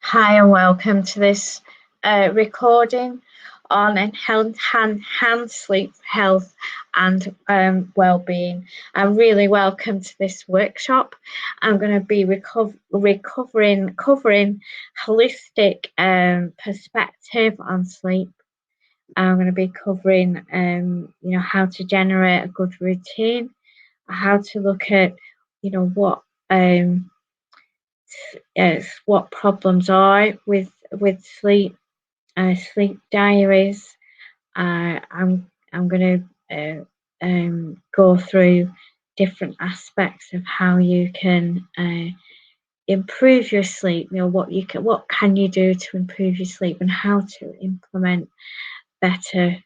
Hi and welcome to this recording on enhanced sleep health and well-being. I'm really welcome to this workshop. I'm going to be covering holistic perspective on sleep. I'm going to be covering how to generate a good routine, how to look at what problems are with sleep, sleep diaries. I'm going to go through different aspects of how you can improve your sleep. What can you do to improve your sleep, and how to implement better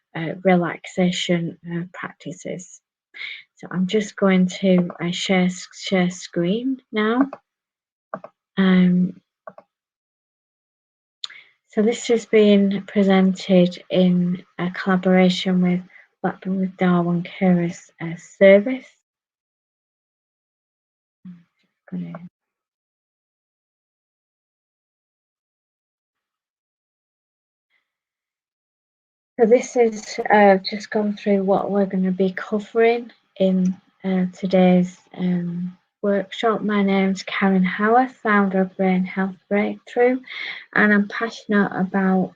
relaxation practices. So I'm just going to share screen now. So this has been presented in a collaboration with Blackburn with Darwin Carers service. So this is just gone through what we're going to be covering in today's workshop. My name's Karen Howarth, founder of Brain Health Breakthrough, and I'm passionate about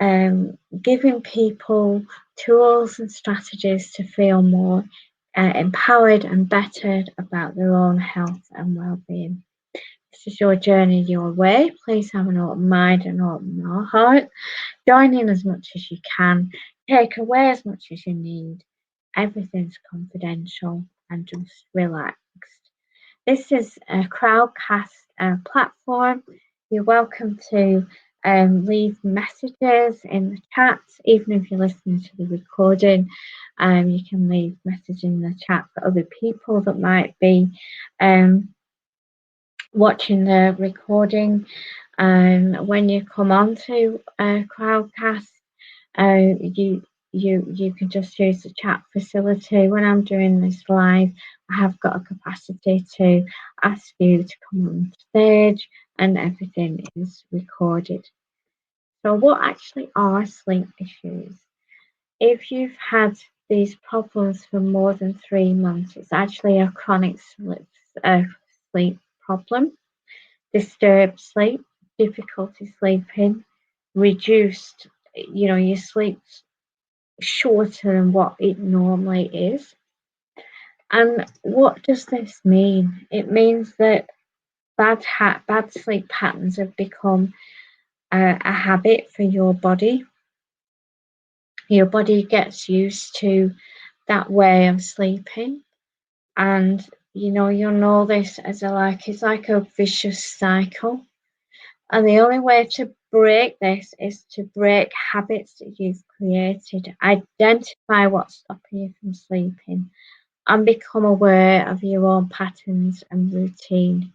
giving people tools and strategies to feel more empowered and bettered about their own health and well-being. This is your journey, your way. Please have an open mind and open heart. Join in as much as you can. Take away as much as you need. Everything's confidential and just relaxed. This is a crowdcast platform. You're welcome to leave messages in the chat, even if you're listening to the recording. You can leave messages in the chat for other people that might be watching the recording. When you come on to crowdcast, you can just use the chat facility. When I'm doing this live, I have got a capacity to ask you to come on stage, and everything is recorded. So what actually are sleep issues? If you've had these problems for more than 3 months, it's actually a chronic sleep problem. Disturbed sleep, difficulty sleeping, reduced, your sleep's shorter than what it normally is. And what does this mean? It means that bad sleep patterns have become a habit for your body. Your body gets used to that way of sleeping, and you'll know this as it's like a vicious cycle. And the only way to break this is to break habits that you've created. Identify what's stopping you from sleeping and become aware of your own patterns and routine.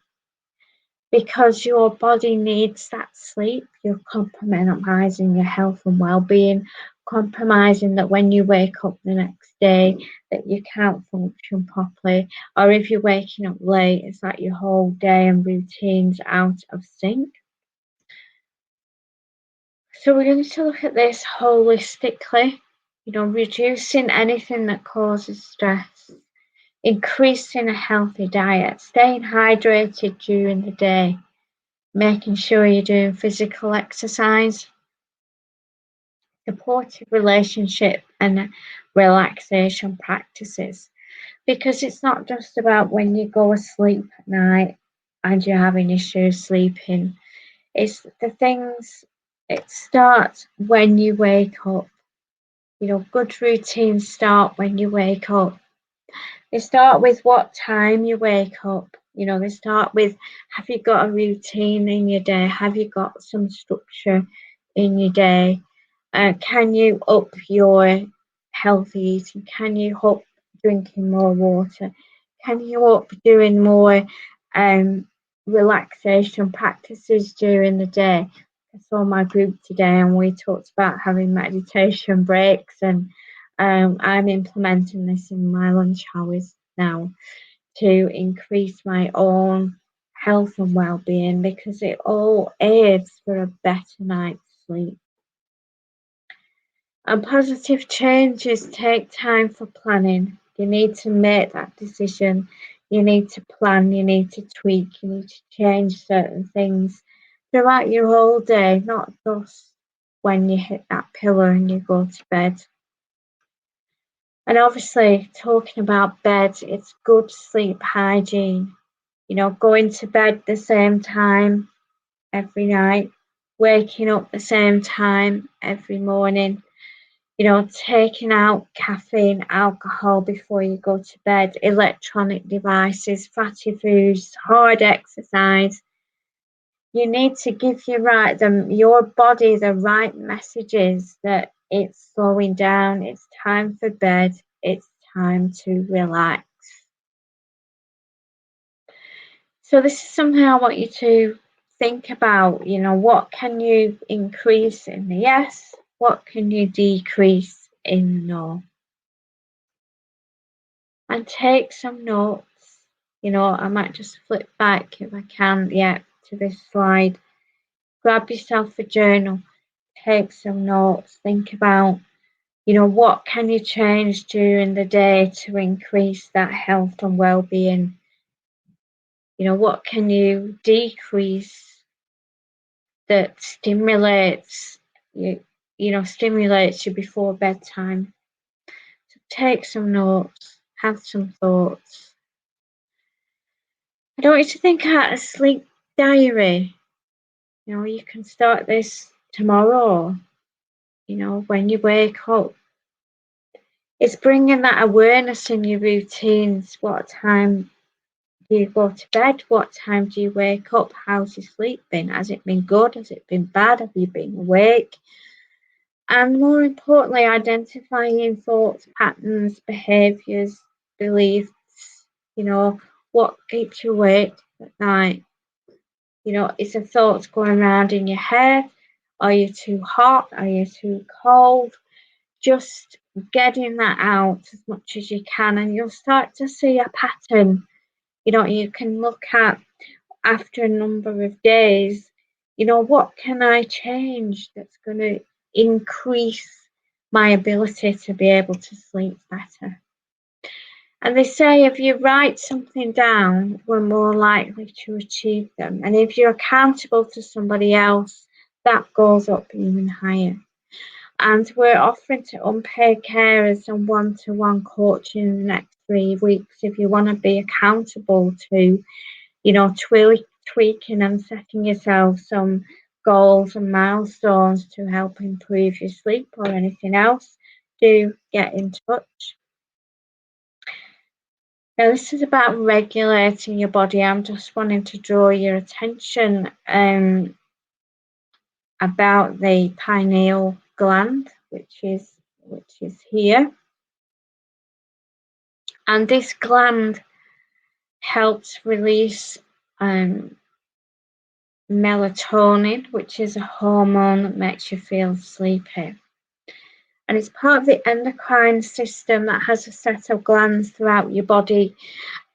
Because your body needs that sleep, you're compromising your health and well-being, compromising that when you wake up the next day that you can't function properly, or if you're waking up late, it's like your whole day and routine's out of sync. So we're going to look at this holistically, reducing anything that causes stress, increasing a healthy diet, staying hydrated during the day, making sure you're doing physical exercise, supportive relationship and relaxation practices. Because it's not just about when you go to sleep at night and you're having issues sleeping. It's the things, it starts when you wake up. Good routines start when you wake up. They start with what time you wake up. They start with, have you got a routine in your day? Have you got some structure in your day? Can you up your healthy eating? Can you up drinking more water? Can you up doing more relaxation practices during the day? I saw my group today and we talked about having meditation breaks, and I'm implementing this in my lunch hours now to increase my own health and well-being, because it all aids for a better night's sleep. And positive changes take time for planning. You need to make that decision. You need to plan, you need to tweak, you need to change certain things throughout your whole day, not just when you hit that pillow and you go to bed. And obviously, talking about bed, it's good sleep hygiene. Going to bed the same time every night, waking up the same time every morning, taking out caffeine, alcohol before you go to bed, electronic devices, fatty foods, hard exercise. You need to give your body the right messages that it's slowing down, it's time for bed, it's time to relax. So this is something I want you to think about. What can you increase in the yes? What can you decrease in the no? And take some notes. I might just flip back if I can, to this slide. Grab yourself a journal, take some notes, think about, what can you change during the day to increase that health and well-being? What can you decrease that stimulates you before bedtime? So take some notes, have some thoughts. I don't want you to think out a sleep diary. You can start this tomorrow, when you wake up. It's bringing that awareness in your routines. What time do you go to bed? What time do you wake up? How's your sleep been? Has it been good? Has it been bad? Have you been awake? And more importantly, identifying thoughts, patterns, behaviours, beliefs, what keeps you awake at night. Is the thoughts going around in your head? Are you too hot? Are you too cold? Just getting that out as much as you can, and you'll start to see a pattern. You can look at, after a number of days, what can I change that's going to increase my ability to be able to sleep better? And they say if you write something down, we're more likely to achieve them. And if you're accountable to somebody else, that goes up even higher. And we're offering to unpaid carers and one-to-one coaching in the next 3 weeks if you want to be accountable to, tweaking and setting yourself some goals and milestones to help improve your sleep or anything else. Do get in touch. Now, this is about regulating your body. I'm just wanting to draw your attention about the pineal gland, which is here. And this gland helps release melatonin, which is a hormone that makes you feel sleepy. And it's part of the endocrine system that has a set of glands throughout your body.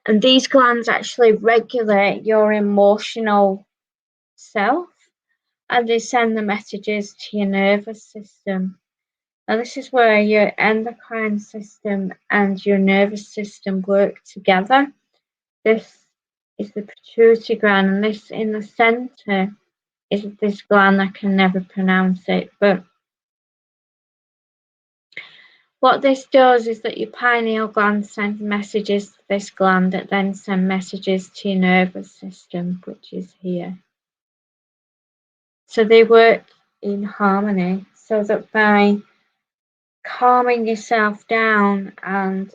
And these glands actually regulate your emotional self, and they send the messages to your nervous system. Now, this is where your endocrine system and your nervous system work together. This is the pituitary gland, and this in the center is this gland. I can never pronounce it, but what this does is that your pineal gland sends messages to this gland that then send messages to your nervous system, which is here. So they work in harmony, so that by calming yourself down and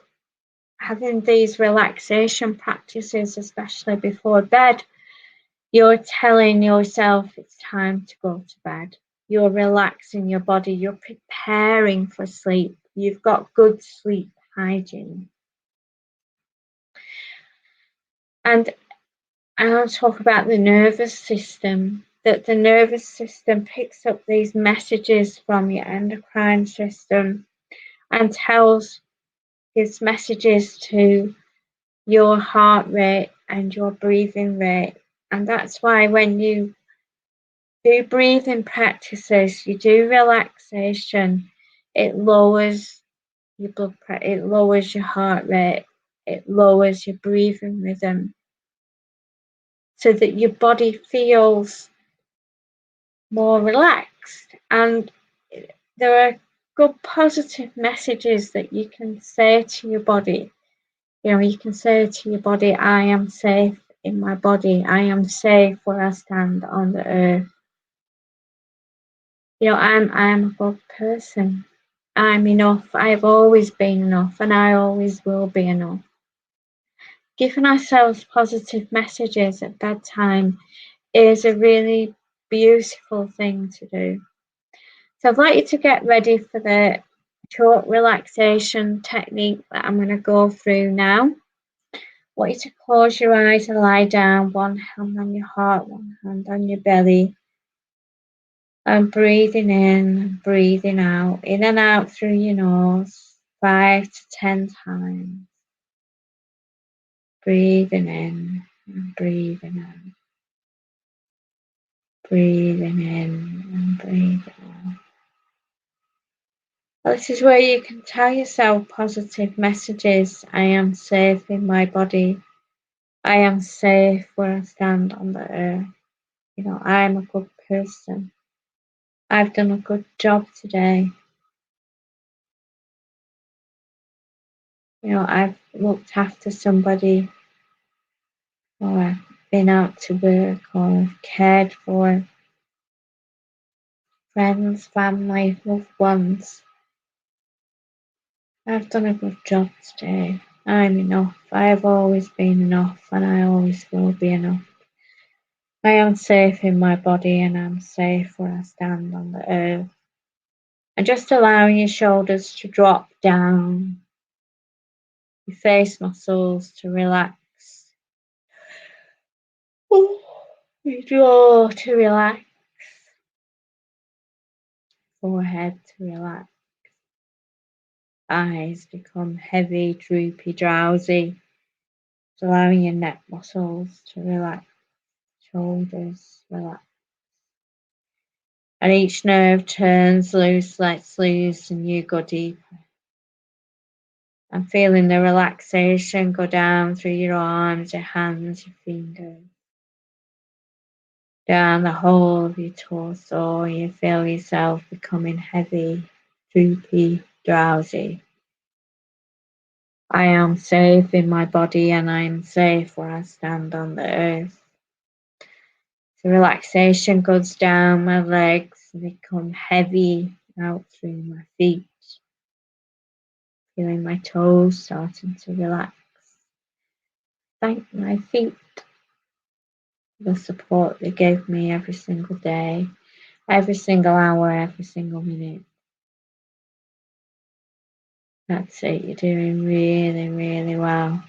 having these relaxation practices, especially before bed, you're telling yourself it's time to go to bed. You're relaxing your body, you're preparing for sleep. You've got good sleep hygiene. And I'll talk about the nervous system, that the nervous system picks up these messages from your endocrine system and gives messages to your heart rate and your breathing rate. And that's why when you do breathing practices, you do relaxation, it lowers your blood pressure, it lowers your heart rate, it lowers your breathing rhythm, so that your body feels more relaxed. And there are good positive messages that you can say to your body. You know, you can say to your body, I am safe in my body, I am safe where I stand on the earth. You know, I'm a good person. I'm enough. I've always been enough, and I always will be enough. Giving ourselves positive messages at bedtime is a really beautiful thing to do. So I'd like you to get ready for the short relaxation technique that I'm going to go through now. I want you to close your eyes and lie down, one hand on your heart, one hand on your belly. And breathing in, breathing out, in and out through your nose, 5 to 10 times. Breathing in and breathing out. Breathing in and breathing out. Well, this is where you can tell yourself positive messages. I am safe in my body. I am safe where I stand on the earth. You know, I am a good person. I've done a good job today. You know, I've looked after somebody, or I've been out to work, or I've cared for friends, family, loved ones. I've done a good job today. I'm enough. I have always been enough, and I always will be enough. I am safe in my body, and I'm safe where I stand on the earth. And just allowing your shoulders to drop down, your face muscles to relax, your jaw to relax, forehead to relax, eyes become heavy, droopy, drowsy, just allowing your neck muscles to relax, shoulders relax. And each nerve turns loose, lets loose, and you go deeper. And feeling the relaxation go down through your arms, your hands, your fingers, down the whole of your torso. You feel yourself becoming heavy, droopy, drowsy. I am safe in my body, and I am safe where I stand on the earth. The relaxation goes down my legs and become heavy out through my feet. Feeling my toes starting to relax. Thank my feet for the support they give me every single day, every single hour, every single minute. That's it, you're doing really, really well.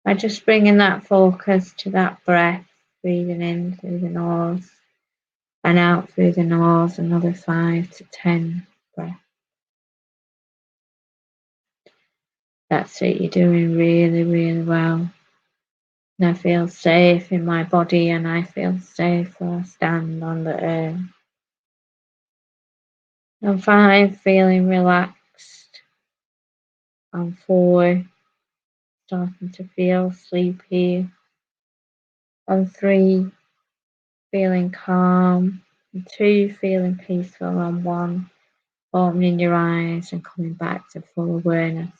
By just bringing that focus to that breath, breathing in through the nose and out through the nose, another 5 to 10 breaths. That's it, you're doing really, really well. And I feel safe in my body, and I feel safe where I stand on the earth. On 5, feeling relaxed. On 4, starting to feel sleepy. On 3, feeling calm. On 2, feeling peaceful. On 1, opening your eyes and coming back to full awareness.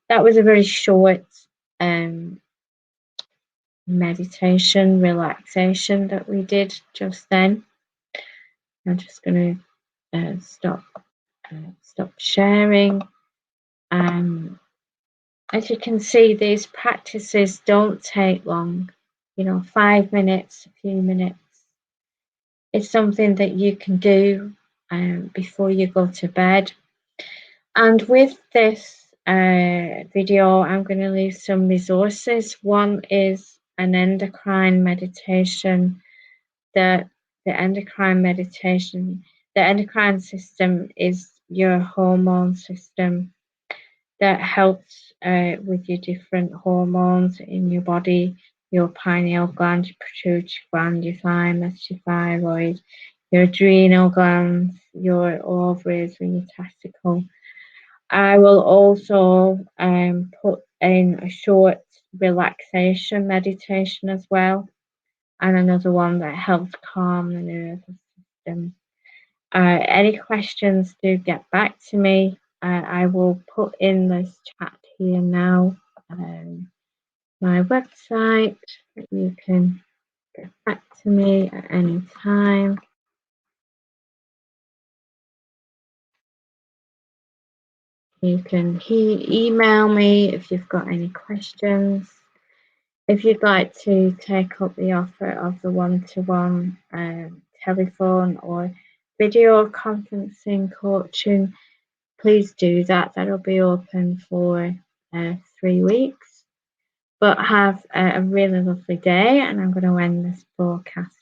That was a very short meditation, relaxation that we did just then. I'm just going to stop sharing. As you can see, these practices don't take long. 5 minutes, a few minutes. It's something that you can do before you go to bed. And with this video, I'm going to leave some resources. One is an endocrine meditation. The endocrine meditation, the endocrine system is your hormone system that helps with your different hormones in your body. your pineal gland, your pituitary gland, your thymus, your thyroid, your adrenal glands, your ovaries, and your testicle. I will also put in a short relaxation meditation as well, and another one that helps calm the nervous system. Any questions, do get back to me. I will put in this chat here now my website that you can get back to me at any time. You can email me if you've got any questions. If you'd like to take up the offer of the one-to-one telephone or video conferencing coaching, please do that. That'll be open for 3 weeks. But have a really lovely day, and I'm going to end this broadcast